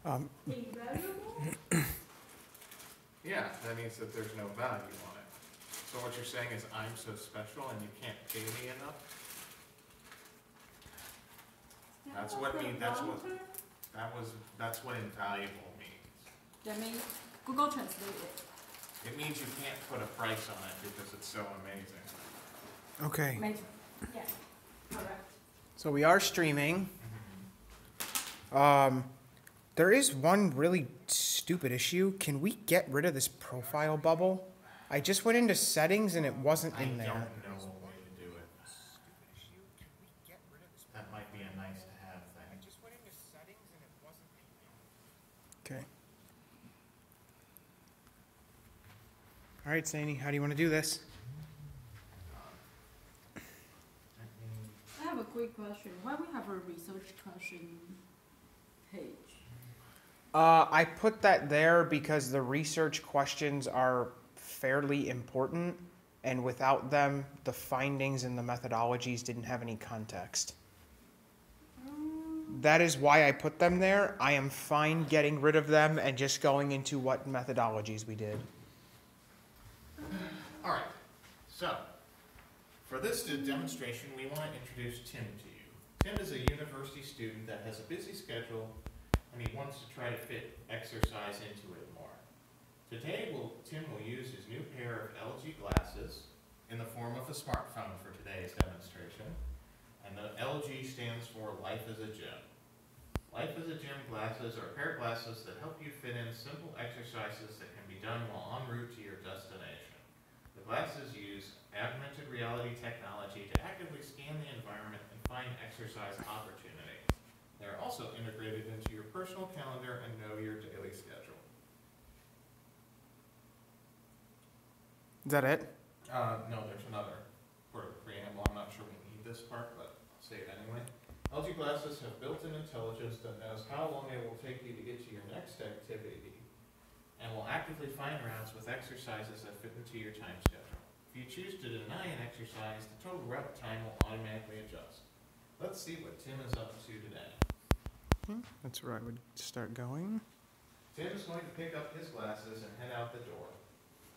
Invaluable? Yeah, that means that there's no value on it. So what you're saying is I'm so special and you can't pay me enough? That's what that's what invaluable means. That means Google Translate it. It means you can't put a price on it because it's so amazing. Okay. Amazing. Yeah, correct. So we are streaming. There is one really stupid issue. Can we get rid of this profile bubble? I just went into settings and it wasn't in there. I don't know a way to do it. That might be a nice to have thing. Okay. All right, Sani, how do you want to do this? I have a quick question. Why we have a research question page? I put that there because the research questions are fairly important, and without them, the findings and the methodologies didn't have any context. That is why I put them there. I am fine getting rid of them and just going into what methodologies we did. All right, so for this demonstration, we want to introduce Tim to you. Tim is a university student that has a busy schedule, and he wants to try to fit exercise into it more. Today, Tim will use his new pair of LG glasses in the form of a smartphone for today's demonstration, and the LG stands for Life as a Gym. Life as a Gym glasses are a pair of glasses that help you fit in simple exercises that can be done while en route to your destination. The glasses use augmented reality technology to actively scan the environment and find exercise opportunities. They're also integrated into your personal calendar and know your daily schedule. Is that it? No, there's another part of the preamble. I'm not sure we need this part, but I'll say it anyway. LG glasses have built-in intelligence that knows how long it will take you to get to your next activity and will actively find routes with exercises that fit into your time schedule. If you choose to deny an exercise, the total rep time will automatically adjust. Let's see what Tim is up to today. That's where I would start going. Tim is going to pick up his glasses and head out the door,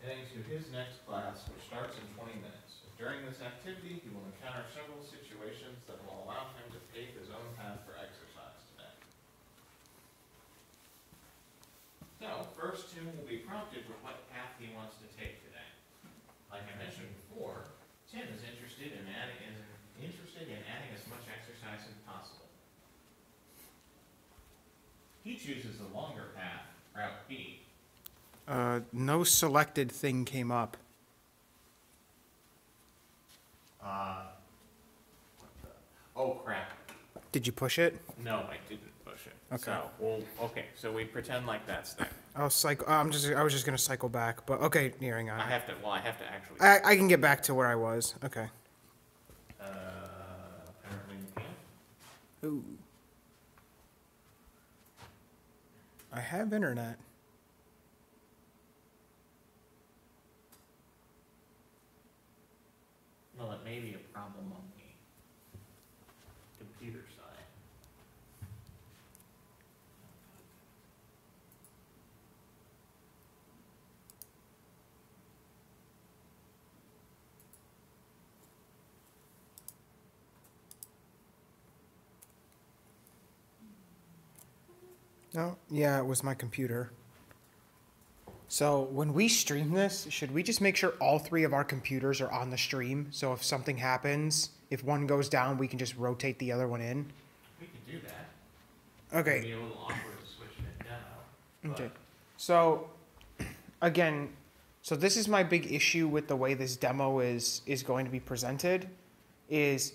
heading to his next class, which starts in 20 minutes. During this activity, he will encounter several situations that will allow him to pave his own path for exercise today. So, first Tim will be prompted with what path he wants to take today. Like I mentioned before, Tim is interested in adding as much exercise as possible. He chooses the longer path, Route B. No selected thing came up. Oh crap. Did you push it? No, I didn't push it. Okay. So we pretend like that's there. I'll cycle. I was just gonna cycle back, but okay, hang on. I have to actually. I can get back to where I was. Okay. Apparently you can't. Ooh. I have internet. Well, it may be a problem on the computer side. No, yeah, it was my computer. So when we stream this, should we just make sure all three of our computers are on the stream? So if something happens, if one goes down, we can just rotate the other one in? We could do that. Okay. It'd be a little awkward to switch it demo. Okay. So, again, so this is my big issue with the way this demo is going to be presented, is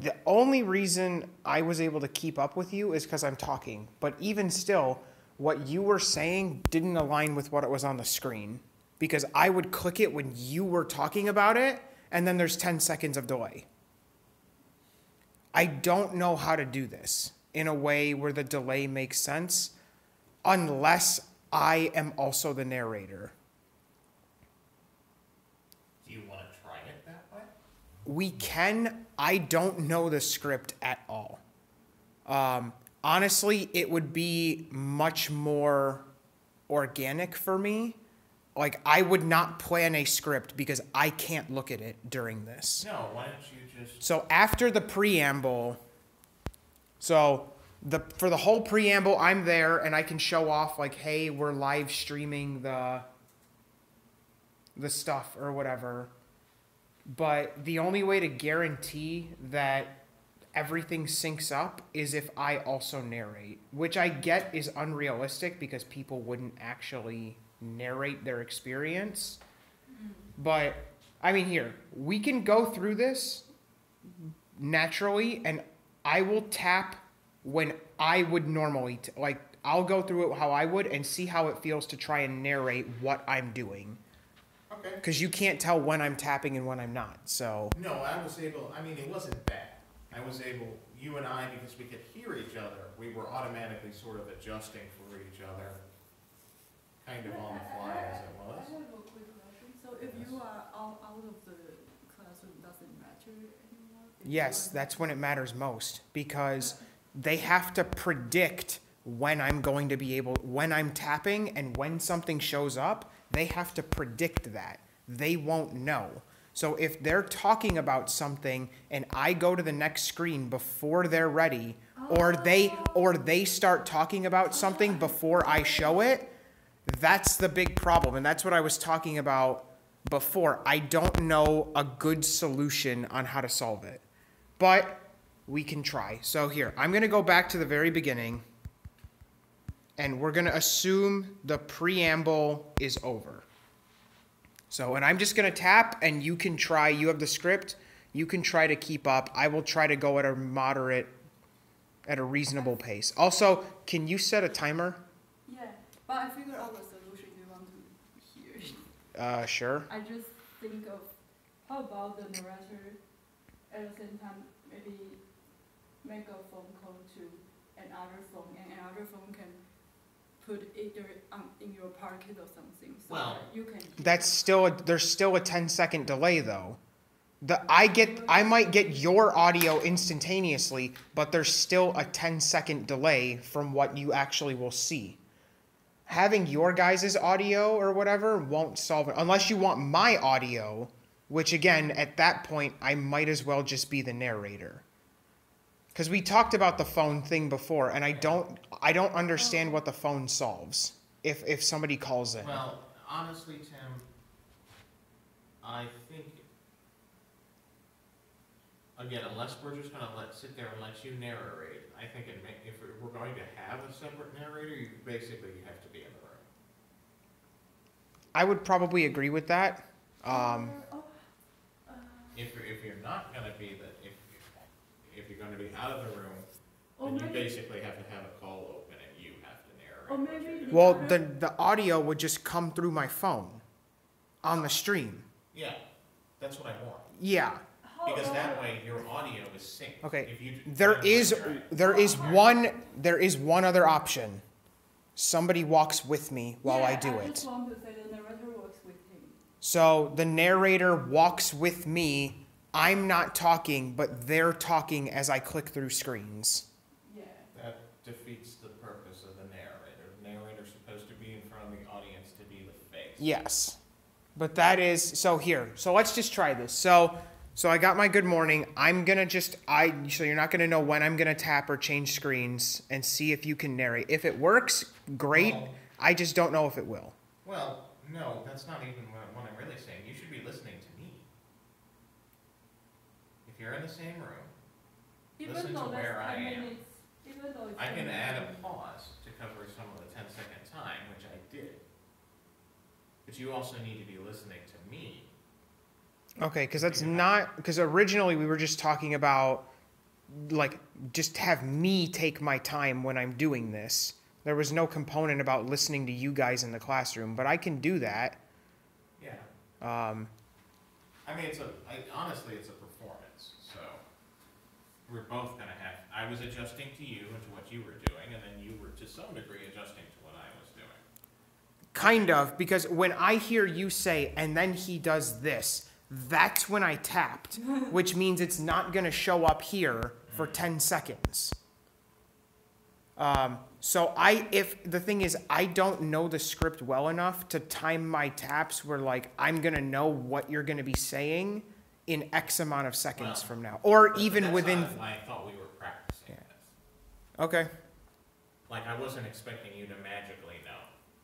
the only reason I was able to keep up with you is because I'm talking. But even still, what you were saying didn't align with what it was on the screen, because I would click it when you were talking about it, and then there's 10 seconds of delay. I don't know how to do this in a way where the delay makes sense unless I am also the narrator. Do you want to try it that way? We can. I don't know the script at all. honestly, it would be much more organic for me. Like, I would not plan a script because I can't look at it during this. No, why don't you just... So after the preamble, for the whole preamble, I'm there and I can show off like, hey, we're live streaming the stuff or whatever. But the only way to guarantee that everything syncs up is if I also narrate, which I get is unrealistic because people wouldn't actually narrate their experience. But I mean, here, we can go through this naturally and I will tap when I would normally, like, I'll go through it how I would and see how it feels to try and narrate what I'm doing. Okay. Because you can't tell when I'm tapping and when I'm not, so. No, I was able, I mean, it wasn't bad. I was able, you and I, because we could hear each other, we were automatically sort of adjusting for each other, kind of on the fly as it was. I have a quick question. So if you are out of the classroom, does it matter anymore? Yes, that's when it matters most because they have to predict when I'm going to be able, when I'm tapping and when something shows up, they have to predict that. They won't know. So if they're talking about something and I go to the next screen before they're ready, or they start talking about something before I show it, that's the big problem. And that's what I was talking about before. I don't know a good solution on how to solve it, but we can try. So here, I'm going to go back to the very beginning and we're going to assume the preamble is over. So, and I'm just going to tap and you can try, you have the script, you can try to keep up. I will try to go at a reasonable pace. Also, can you set a timer? Yeah, but I figured out the solution you want to hear. Sure. I just think of how about the narrator at the same time maybe make a phone call to another phone and another phone can put either in your pocket or something so Well, that you can hear. There's still a 10-second delay though. I might get your audio instantaneously, but there's still a 10-second delay from what you actually will see. Having your guys' audio or whatever won't solve it unless you want my audio, which again, at that point, I might as well just be the narrator. Because we talked about the phone thing before, and I don't understand what the phone solves if somebody calls in. Well, honestly, Tim, I think, again, unless we're just going to sit there and let you narrate, I think if we're going to have a separate narrator, you have to be in the room. I would probably agree with that. If you're not going to be if you're going to be out of the room, Or then you maybe- basically have to have a call open and you have to narrate. Or what maybe you're doing. Well, the audio would just come through my phone on the stream. Yeah, that's what I want. Yeah. Because that way your audio is synced. Okay. If you There is one other option. Somebody walks with me while I do I it. just want to say the narrator works with him. So the narrator walks with me. I'm not talking, but they're talking as I click through screens. Yeah. That defeats the purpose of the narrator. The narrator's supposed to be in front of the audience to be the face. Yes. But that is, so here. So let's just try this. So I got my good morning. I'm going to so you're not going to know when I'm going to tap or change screens and see if you can narrate. If it works, great. Well, I just don't know if it will. well, no, that's not even what I'm really saying. You should be listening to me. If you're in the same room, listen to where I am. I can add a pause to cover some of the 10-second time, which I did. But you also need to be listening to me. Okay, because originally we were just talking about, like, just have me take my time when I'm doing this. There was no component about listening to you guys in the classroom, but I can do that. Yeah. I mean, honestly, it's a performance. So we're both going to have, I was adjusting to you and to what you were doing, and then you were to some degree adjusting to what I was doing. Kind of, because when I hear you say, and then he does this, that's when I tapped, which means it's not going to show up here for 10 seconds. So if the thing is, I don't know the script well enough to time my taps where like I'm gonna know what you're gonna be saying in X amount of seconds from now, or even that's within. not why I thought we were practicing this. Okay. Like, I wasn't expecting you to magically know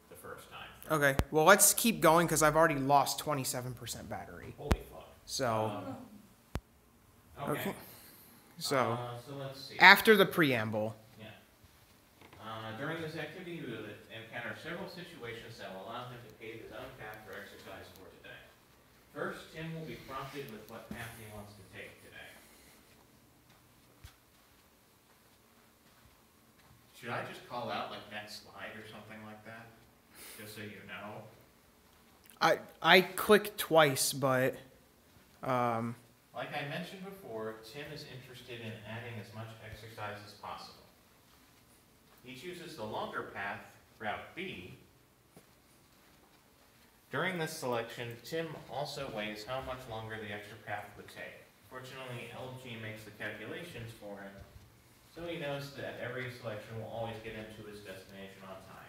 the first time. Okay. Well, let's keep going because I've already lost 27% battery. Holy fuck. So. Okay. So. So let's see. After the preamble. Yeah. During this activity, you will encounter several situations that will allow him to pave his own path for exercise for today. First, Tim will be prompted with what path he wants to take today. Should I just call out like next slide or something like that? Just so you know. I clicked twice, but. Like I mentioned before, Tim is interested in adding as much exercise as possible. He chooses the longer path, Route B. During this selection, Tim also weighs how much longer the extra path would take. Fortunately, LG makes the calculations for him, so he knows that every selection will always get him to his destination on time.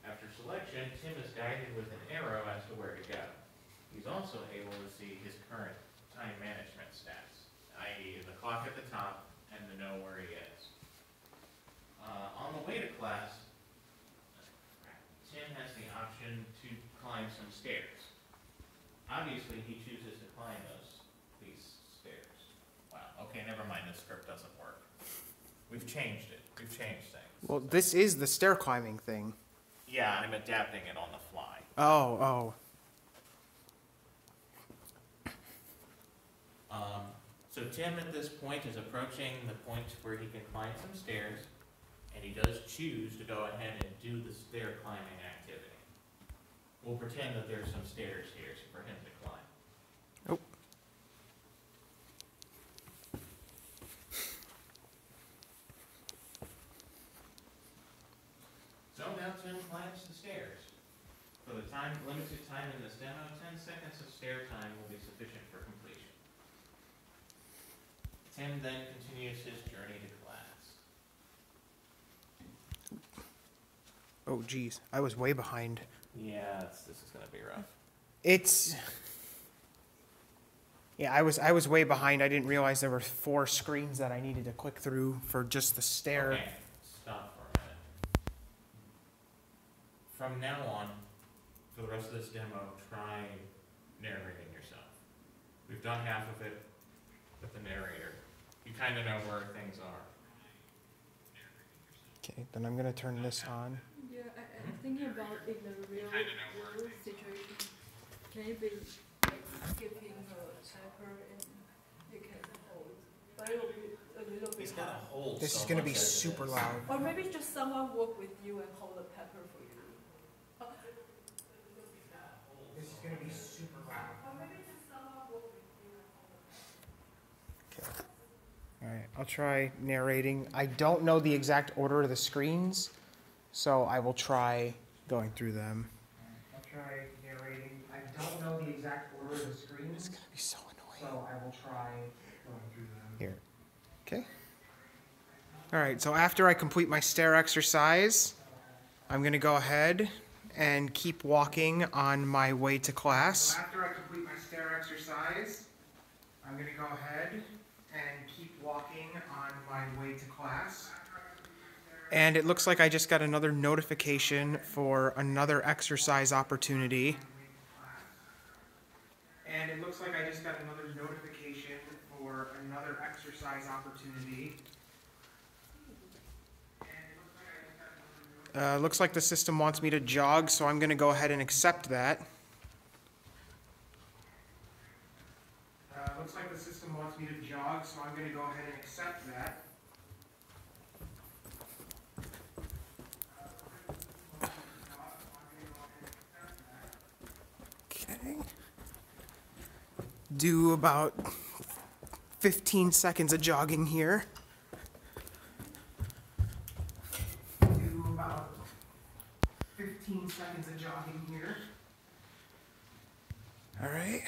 After selection, Tim is guided with an arrow as to where to go. He's also able to see his current time management stats, i.e. the clock at the top and to know where he is. On the way to class, Tim has the option to climb some stairs. Obviously, he chooses to climb these stairs. Wow, okay, never mind, this script doesn't work. We've changed it. We've changed things. Well, this is the stair climbing thing. Yeah, I'm adapting it on the fly. Oh. So Tim at this point is approaching the point where he can climb some stairs, and he does choose to go ahead and do the stair climbing activity. We'll pretend that there's some stairs here for him to climb. Oh. So now Tim climbs the stairs. For the limited time in this demo, 10 seconds of stair time will be sufficient for completion. Tim then continues his journey to class. Oh, geez. I was way behind. Yeah, this is going to be rough. Yeah, I was way behind. I didn't realize there were 4 screens that I needed to click through for just the stair. Okay, stop for a minute. From now on, for the rest of this demo, try narrating yourself. We've done half of it with the narrator. You kind of know where things are. Okay, then I'm going to turn this on. Yeah, I'm thinking about in the real world situation, can it be like skipping a pepper and you can hold, but it will be a little bit He's got hard. a hold. This is so going to much be as it super is. loud. Or maybe just someone walk with you and hold the pepper for you. This is going to be super loud. Or maybe just someone walk with you and hold the pepper. Okay. All right, I'll try narrating. I don't know the exact order of the screens, so I will try going through them. I'll try narrating. I don't know the exact order of the screens. It's going to be so annoying. So I will try going through them. Here. Okay. All right, so after I complete my stair exercise, I'm going to go ahead and keep walking on my way to class. So after I complete my stair exercise, I'm going to go ahead and keep walking on my way to class. And it looks like I just got another notification for another exercise opportunity. And it looks like I just got another notification for another exercise opportunity. Looks like the system wants me to jog, so I'm going to go ahead and accept that. Looks like the system wants me to jog, so I'm going to go ahead and accept that. Okay. Do about 15 seconds of jogging here. Do about 15 seconds of jogging here. All right.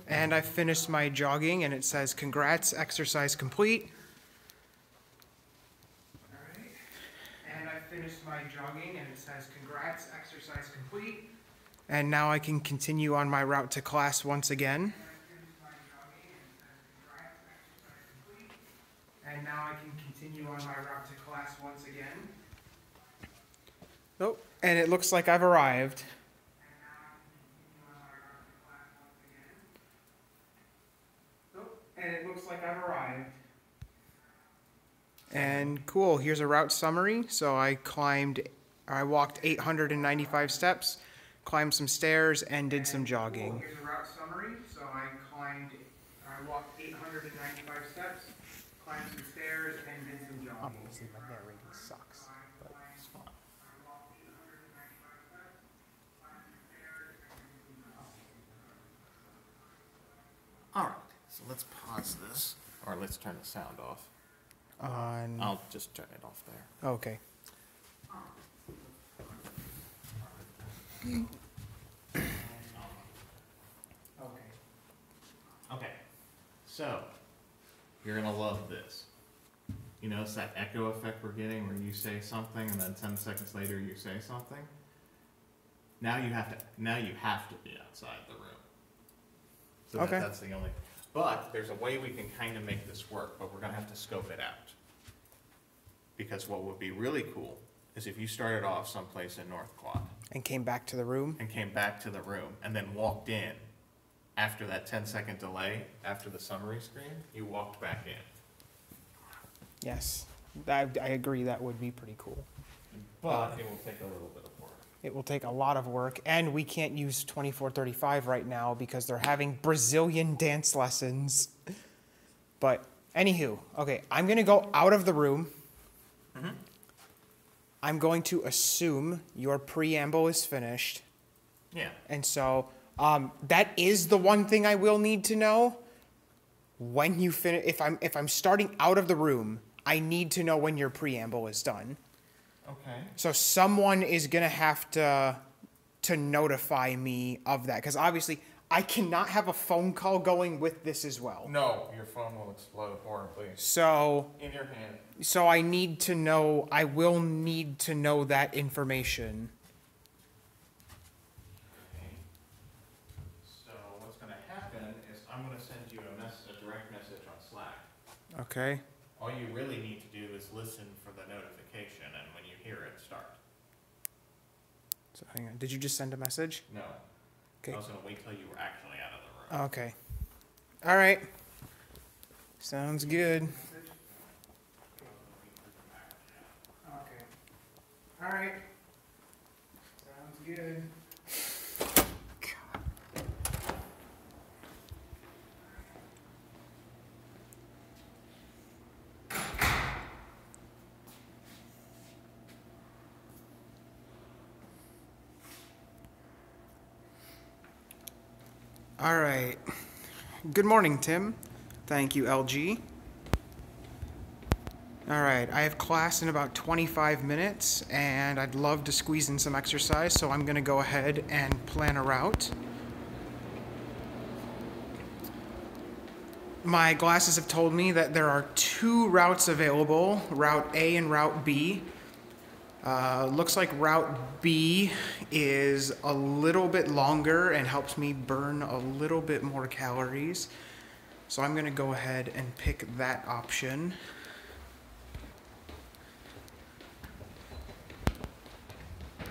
And I finished my jogging, and it says, "Congrats, exercise complete." All right. jogging and it says congrats, exercise complete. And now I can continue on my route to class once again. And now I can continue on my route to class once again. Oh, and it looks like I've arrived. And it looks like I've arrived. And cool, here's a route summary. So I walked 895 steps, climbed some stairs, and did some jogging. Cool. Here's a route summary. So I walked 895 steps, climbed some stairs, and did some jogging. Obviously, my narrating sucks, but it's fun. All right, so let's pause this, or let's turn the sound off. I'll just turn it off there. Okay. Okay, so you're gonna love this. You notice that echo effect we're getting where you say something and then 10 seconds later you say something? Now you have to be outside the room. So okay. That's the only, but there's a way we can kind of make this work, but we're gonna have to scope it out. Because what would be really cool is if you started off someplace in North Quad. And came back to the room? And came back to the room and then walked in. After that 10-second delay, after the summary screen, you walked back in. Yes, I agree, that would be pretty cool. But it will take a little bit of work. It will take a lot of work, and we can't use 2435 right now because they're having Brazilian dance lessons. But anywho, okay, I'm gonna go out of the room. Mm-hmm. I'm going to assume your preamble is finished. Yeah. And so that is the one thing I will need to know. When you finish, if I'm starting out of the room, I need to know when your preamble is done. Okay. So someone is gonna have to notify me of that, because obviously I cannot have a phone call going with this as well. No, your phone will explode horribly. So in your hand. So I need to know. I will need to know that information. Okay. So what's gonna happen is I'm gonna send you a direct message on Slack. Okay. All you really need to do is listen for the notification, and when you hear it, start. So hang on. Did you just send a message? No. Okay. I was gonna wait till you were actually out of the room. Okay. All right. Sounds good. Okay. All right. Sounds good. All right. Good morning, Tim. Thank you, LG. All right, I have class in about 25 minutes, and I'd love to squeeze in some exercise, so I'm going to go ahead and plan a route. My glasses have told me that there are 2 routes available, Route A and Route B. Looks like Route B is a little bit longer and helps me burn a little bit more calories. So I'm going to go ahead and pick that option.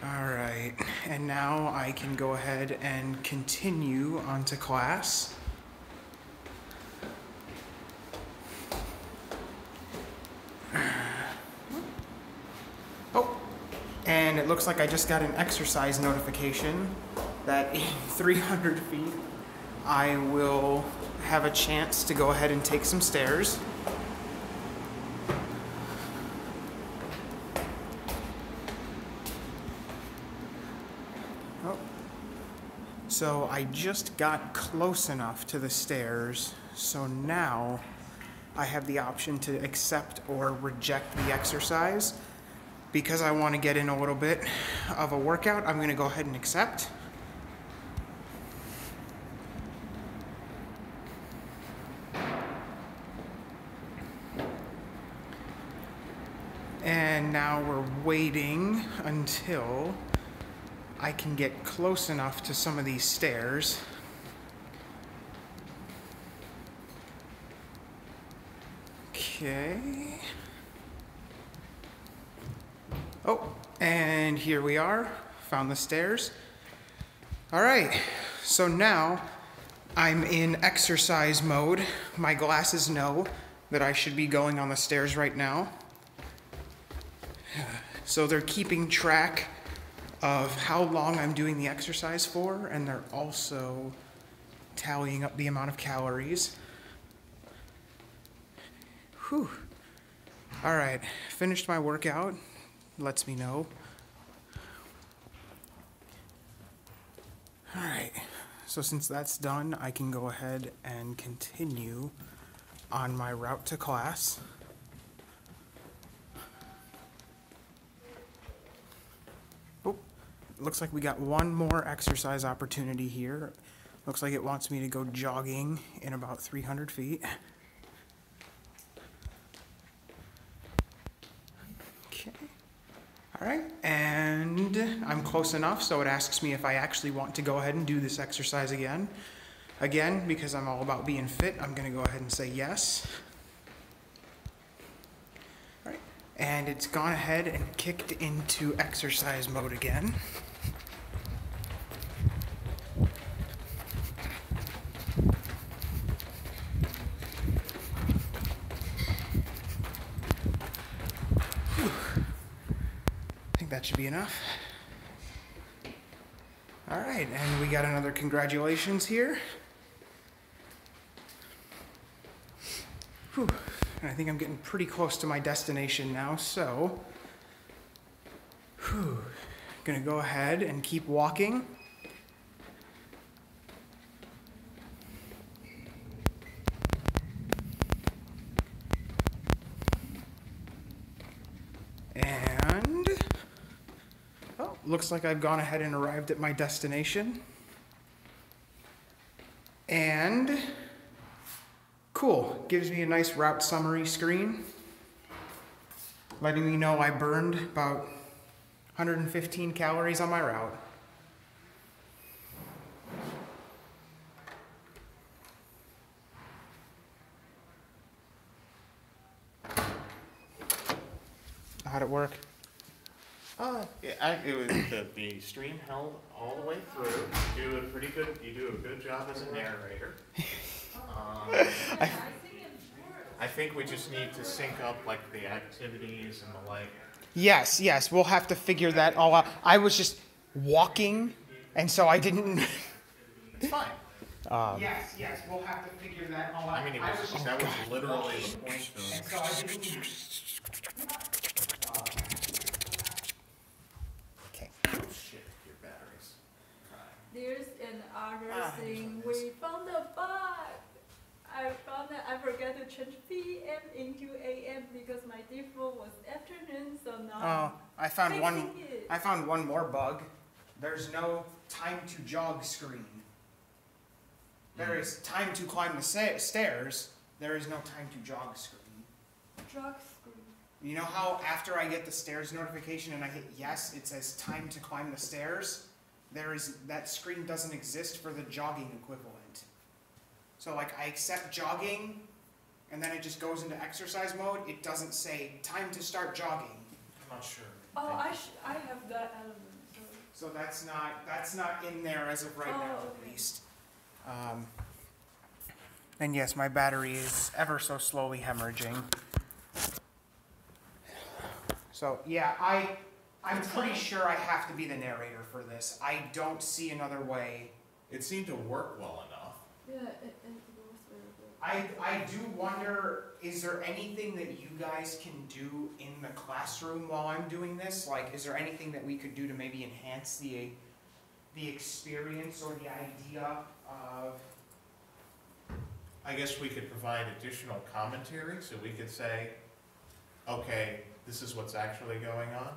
All right, and now I can go ahead and continue on to class. Oh, and it looks like I just got an exercise notification that in 300 feet I will have a chance to go ahead and take some stairs. Oh. So I just got close enough to the stairs, so now I have the option to accept or reject the exercise. Because I want to get in a little bit of a workout, I'm going to go ahead and accept. And now we're waiting until I can get close enough to some of these stairs. Okay. Oh, and here we are. Found the stairs. All right, so now I'm in exercise mode. My glasses know that I should be going on the stairs right now. So they're keeping track of how long I'm doing the exercise for, and they're also tallying up the amount of calories. Whew. All right, finished my workout. Lets me know. All right, so since that's done, I can go ahead and continue on my route to class. Oh, looks like we got one more exercise opportunity here. Looks like it wants me to go jogging in about 300 feet. Okay. All right, and I'm close enough, so it asks me if I actually want to go ahead and do this exercise again. Again, because I'm all about being fit, I'm gonna go ahead and say yes. All right, and it's gone ahead and kicked into exercise mode again. That should be enough. All right, and we got another congratulations here. Whew. And I think I'm getting pretty close to my destination now, so gonna go ahead and keep walking. And looks like I've gone ahead and arrived at my destination. And cool, gives me a nice route summary screen, letting me know I burned about 115 calories on my route. How'd it work? Yeah, the stream held all the way through. You do a good job as a narrator. I think we just need to sync up like the activities and the like. Yes, we'll have to figure that all out. I was just walking, and so I didn't. It's fine. Yes, we'll have to figure that all out. I mean, that was literally the point of And so I didn't. shit your batteries. There's another thing. We found a bug. I found that I forgot to change PM into AM because my default was afternoon, so now I found fixing it. I found one more bug. There's no time to jog screen. There is time to climb the stairs. There is no time to jog screen. Drug screen. You know how after I get the stairs notification and I hit yes, it says time to climb the stairs? That screen doesn't exist for the jogging equivalent. So like I accept jogging and then it just goes into exercise mode. It doesn't say time to start jogging. I'm not sure. Oh, I have that element. So that's not in there as of right now, okay. at least. And yes, my battery is ever so slowly hemorrhaging. So yeah, I'm pretty sure I have to be the narrator for this. I don't see another way. It seemed to work well enough. Yeah, it was very good. I do wonder, is there anything that you guys can do in the classroom while I'm doing this? Like, is there anything that we could do to maybe enhance the experience or the idea of... I guess we could provide additional commentary, so we could say, okay, this is what's actually going on.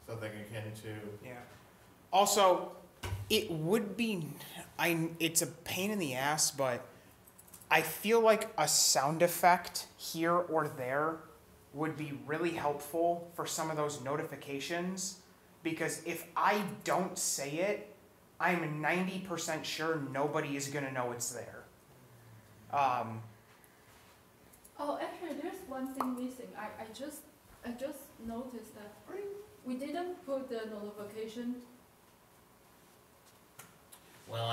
Something akin to... Yeah. Also, it would be... it's a pain in the ass, but I feel like a sound effect here or there would be really helpful for some of those notifications, because if I don't say it, I'm 90% sure nobody is going to know it's there. Oh, actually, there's one thing missing. I just noticed that we didn't put the notification. Well,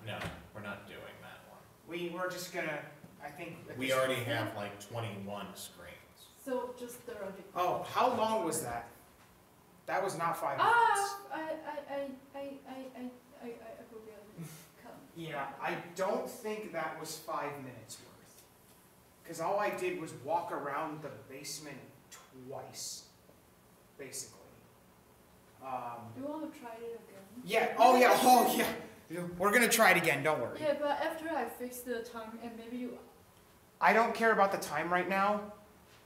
no, we're not doing that one. We were just going to, I think. We already have like 21 screens. So just 30. Oh, how long was that? That was not 5 minutes. I forget. Yeah, I don't think that was 5 minutes worth. Because all I did was walk around the basement twice, basically. Do you want to try it again? Yeah, oh yeah. We're going to try it again, don't worry. Yeah, but after I fix the time, and maybe you... I don't care about the time right now.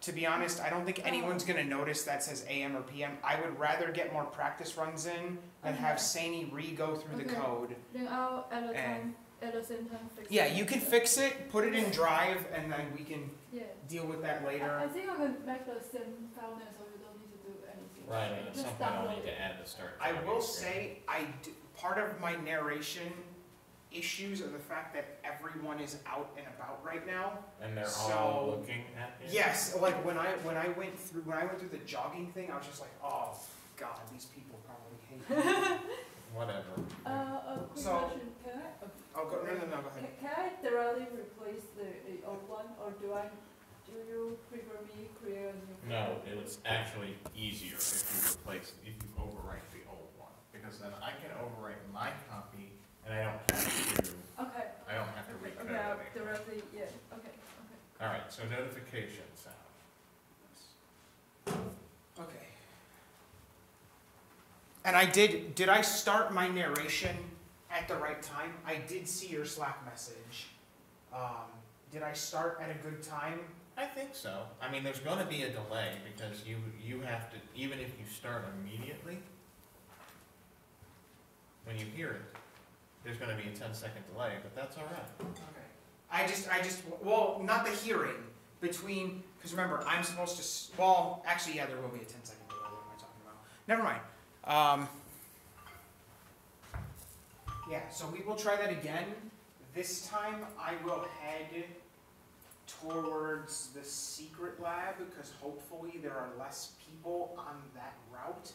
To be honest, I don't think anyone's going to notice that says AM or PM. I would rather get more practice runs in than have Sani re-go through the code. Then I'll at the same time fix it. Yeah, you can fix it, put it in Drive, and then we can deal with that later. I think I can make the same file name so you don't need to do anything. Right, and at some point I'll need to add the start. I will say, part of my narration issues are the fact that everyone is out and about right now. And they're all looking at you? Yes, like when I went through the jogging thing, I was just like, oh god, these people probably hate me. Whatever. A quick question. Can I? Oh, go ahead. Can I directly replace the old one, or do you prefer me create a new? No, it was actually easier if you overwrite the old one, because then I can overwrite my copy and I don't have to. Okay. I don't have to recode Okay, anything. directly. Yeah. Okay. All right. So notification sound. Okay. And did I start my narration at the right time? I did see your Slack message. Did I start at a good time? I think so. I mean, there's going to be a delay because you have to, even if you start immediately, when you hear it, there's going to be a 10-second delay, but that's all right. Okay. Well, not the hearing, between, because remember, I'm supposed to, well, actually, yeah, there will be a 10-second delay. What am I talking about? Never mind. Yeah, so we will try that again. This time, I will head towards the secret lab, because hopefully there are less people on that route.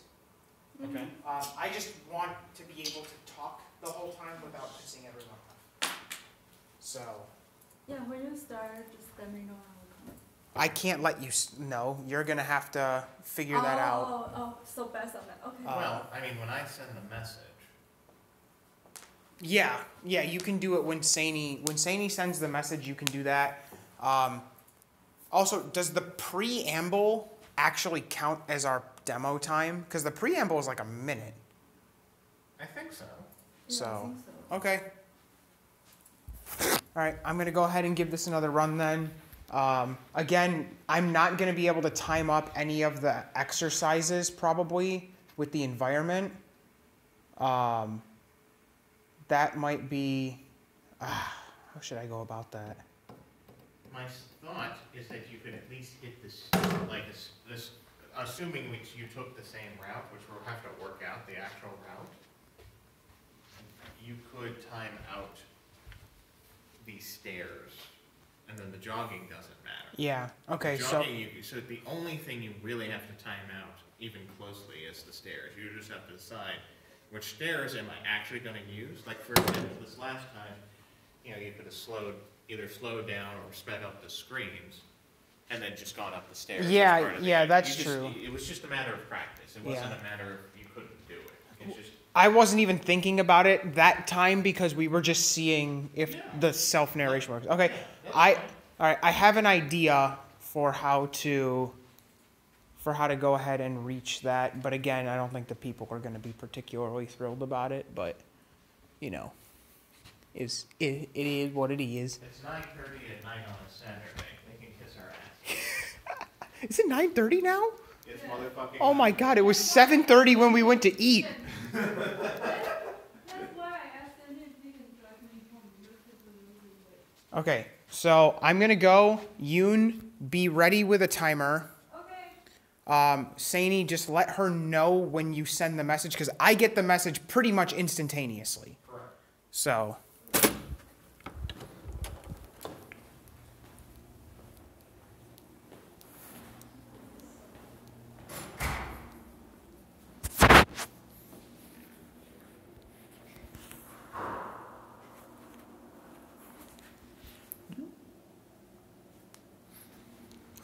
Okay. I just want to be able to talk the whole time without pissing everyone off. So. Yeah, when you start, just let me know. I can't let you know. You're gonna have to figure that out. Oh, so best on that. Okay. Well, I mean, when I send the message. Yeah, you can do it when Sani sends the message. You can do that. Also, does the preamble actually count as our demo time? Because the preamble is like a minute. I think so. Yeah, I think so. Okay. All right, I'm gonna go ahead and give this another run then. Again, I'm not gonna be able to time up any of the exercises probably with the environment. That might be, how should I go about that? My thought is that you could at least hit this, assuming you took the same route, which we'll have to work out the actual route, you could time out the stairs, and then the jogging doesn't matter. Yeah, okay, so the only thing you really have to time out, even closely, is the stairs. You just have to decide which stairs am I actually going to use. Like, for example, this last time, you could have either slowed down or sped up the screens, and then just gone up the stairs. Yeah, that's true. It was just a matter of practice. It wasn't a matter of you couldn't do it. It's just. I wasn't even thinking about it that time because we were just seeing if the self-narration works. Okay, all right. I have an idea for how to go ahead and reach that, but again, I don't think the people are going to be particularly thrilled about it. But it is what it is. It's 9:30 at night on a Saturday. They can kiss our ass. Is it 9:30 now? It's motherfucking. Oh my God! It was 7:30 when we went to eat. That's why I asked him if he can drive me home. Okay, so I'm gonna go. Yoon, be ready with a timer. Okay. Saini, just let her know when you send the message, because I get the message pretty much instantaneously. Correct. So.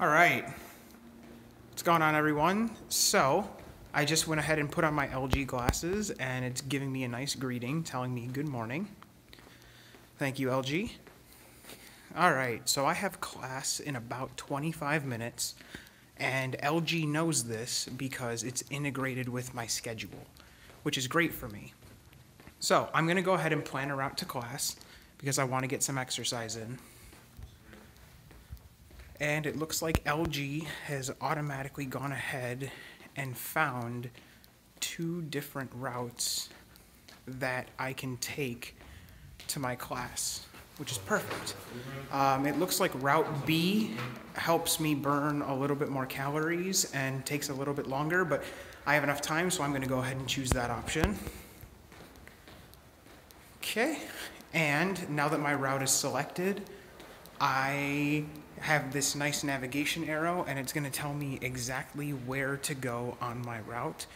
All right. What's going on, everyone? So, I just went ahead and put on my LG glasses, and it's giving me a nice greeting, telling me good morning. Thank you, LG. All right, so I have class in about 25 minutes, and LG knows this because it's integrated with my schedule, which is great for me. So, I'm going to go ahead and plan a route to class because I want to get some exercise in. And it looks like LG has automatically gone ahead and found 2 different routes that I can take to my class, which is perfect. It looks like Route B helps me burn a little bit more calories and takes a little bit longer, but I have enough time, so I'm going to go ahead and choose that option. Okay, and now that my route is selected, I have this nice navigation arrow, and it's going to tell me exactly where to go on my route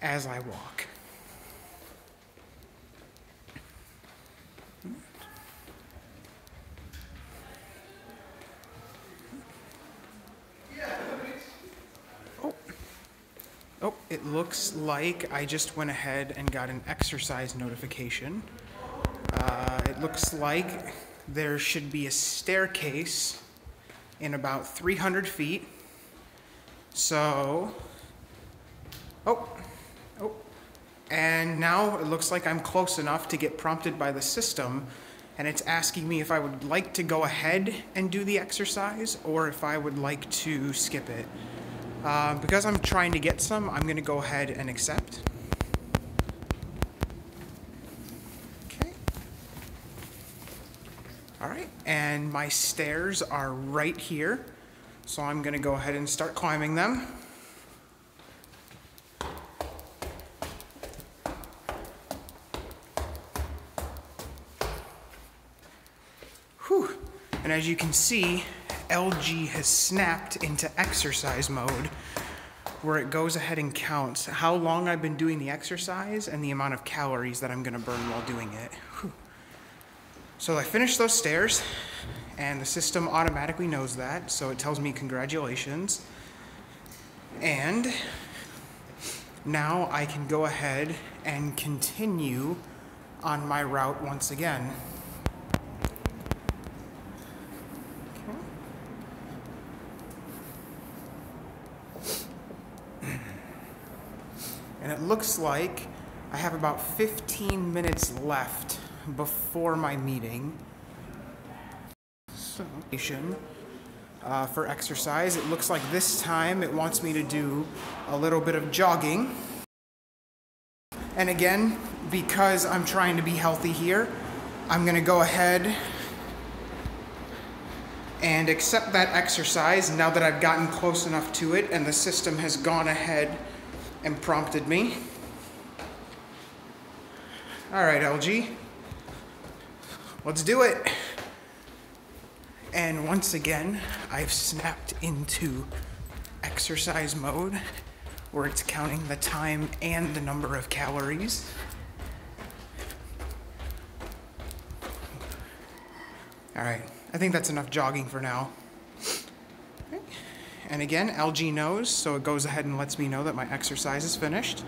as I walk. Oh, it looks like I just went ahead and got an exercise notification. It looks like there should be a staircase in about 300 feet. So, and now it looks like I'm close enough to get prompted by the system, and it's asking me if I would like to go ahead and do the exercise or if I would like to skip it. Because I'm trying to get some, I'm going to go ahead and accept. Okay. All right, and my stairs are right here, so I'm going to go ahead and start climbing them. Whew. And as you can see, LG has snapped into exercise mode, where it goes ahead and counts how long I've been doing the exercise and the amount of calories that I'm going to burn while doing it. Whew. So I finished those stairs, and the system automatically knows that, so it tells me congratulations. And now I can go ahead and continue on my route once again. And it looks like I have about 15 minutes left before my meeting. So, for exercise, it looks like this time it wants me to do a little bit of jogging. And again, because I'm trying to be healthy here, I'm going to go ahead and accept that exercise now that I've gotten close enough to it and the system has gone ahead and prompted me. All right, LG, let's do it. And once again, I've snapped into exercise mode, where it's counting the time and the number of calories. All right, I think that's enough jogging for now. Okay. And again, LG knows, so it goes ahead and lets me know that my exercise is finished.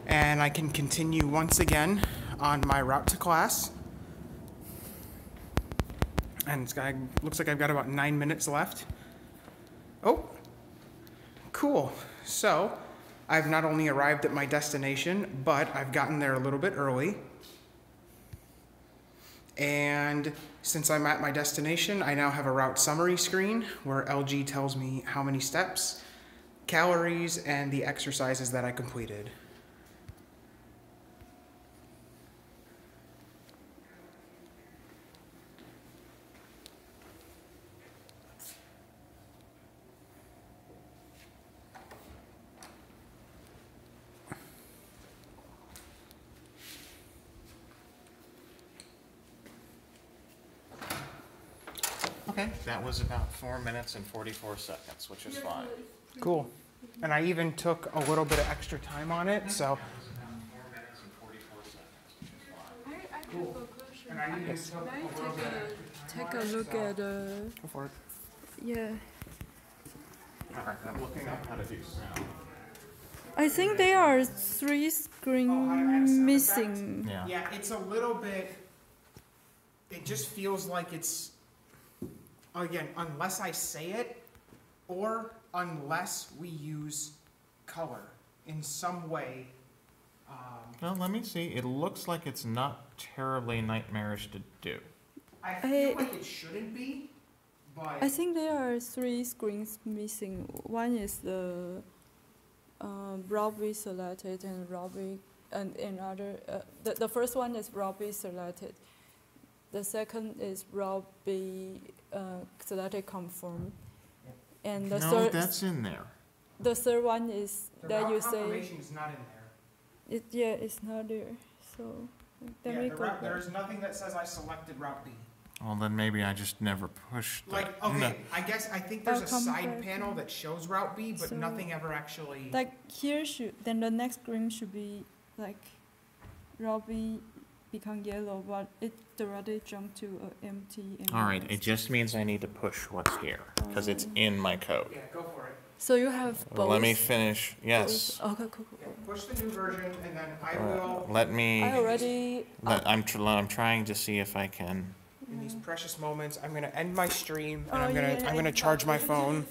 And I can continue once again on my route to class. And looks like I've got about 9 minutes left. Oh, cool. So I've not only arrived at my destination, but I've gotten there a little bit early. And since I'm at my destination, I now have a route summary screen where LG tells me how many steps, calories, and the exercises that I completed. Okay, that was about 4 minutes and 44 seconds, which is fine. Cool. And I even took a little bit of extra time on it, so. That was about 4 minutes and 44 seconds, which is fine. I have a question. And I even took Can a little bit of I take a look at Go for it. yeah. All right, I'm looking up how to do sound. I think there are 3 screens missing. Yeah. Yeah, it's a little bit, it just feels like it's, again, unless I say it, or unless we use color in some way. Well, let me see. It looks like it's not terribly nightmarish to do. I feel like it shouldn't be, but. I think there are 3 screens missing. One is the Robbie selected and Robbie and another. The first one is Robbie selected. The second is Robbie selected confirm. And the No, third. that's in there. The third one is The that route you say. confirmation is not in there. It's not there. So let me Yeah, go back. there's nothing that says I selected route B. Well, then maybe I just never pushed that. Like, okay, No. I guess, I think there's a I'll come side back. panel that shows route B, but So- nothing ever actually. Like here then the next screen should be like Robbie become yellow, but it directly jumped to empty. And All right, it just means I need to push what's here, because it's in my code. Yeah, go for it. So you have both. Let me finish, yes. both. Okay, cool. Yeah, push the new version, and then I will, Let me, I already. I'm trying to see if I can. in these precious moments, I'm gonna end my stream, and Oh, I'm gonna yeah, charge my exactly. phone.